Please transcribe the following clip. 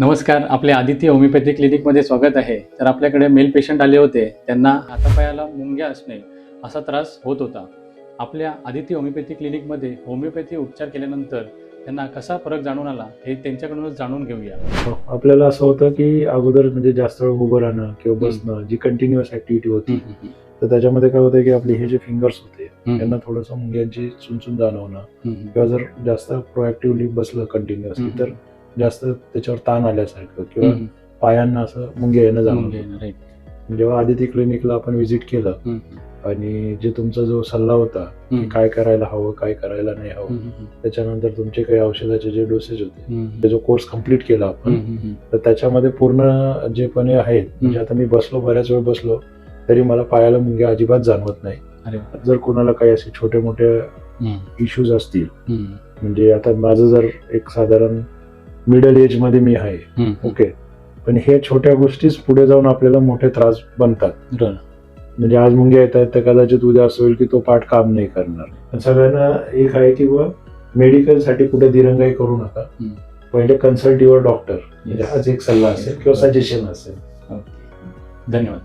नमस्कार, आपल्या आदित्य होमिओपॅथी क्लिनिकमध्ये स्वागत आहे. तर आपल्याकडे मेल पेशंट आले होते. त्यांना हातापायाला मुंग्या असणे असा त्रास होत होता. आपल्या आदित्य होमिओपॅथी क्लिनिकमध्ये होमिओपॅथी उपचार केल्यानंतर त्यांना कसा फरक जाणून आला हे त्यांच्याकडूनच जाणून घेऊया. आपल्याला असं होतं की अगोदर म्हणजे जास्त वेळ उभं राहणं किंवा बसणं जी कंटिन्युअस ऍक्टिव्हिटी होती तर त्याच्यामध्ये काय होतं की आपले हे जे फिंगर्स होते त्यांना थोडंसं मुंग्यांची चुनचुन जाणवणं किंवा जर जास्त प्रोएक्टिव्हली बसलं कंटिन्युअसली तर जास्त त्याच्यावर ताण आल्यासारखं किंवा पायांना असं मुंग्या येणं जाणवतं. जेव्हा आदिती क्लिनिकला आपण व्हिजिट केलं आणि जे तुमचा जो सल्ला होता की काय करायला हवं काय करायला नाही हवं त्याच्यानंतर तुमचे काही औषधाचे जे डोसेज होते ते जो कोर्स कम्प्लीट केला आपण तर त्याच्यामध्ये पूर्ण जे पण आहेत म्हणजे आता मी बसलो बऱ्याच वेळ बसलो तरी मला पायाला मुंग्या अजिबात जाणवत नाही. जर कोणाला काही असे छोटे मोठे इश्यूज असतील म्हणजे आता माझं जर एक साधारण मिडल एज मध्ये मी आहे ओके पण हे छोट्या गोष्टीच पुढे जाऊन आपल्याला मोठे त्रास बनतात. म्हणजे आज मुंग्या येत आहेत तर कदाचित उद्या असं होईल की तो पाठ काम नाही करणार. पण सगळ्यांना एक आहे की मेडिकल साठी कुठे दिरंगाई करू नका. पहिले कन्सल्ट युअर डॉक्टर म्हणजे हाच एक सल्ला असेल किंवा सजेशन असेल. धन्यवाद.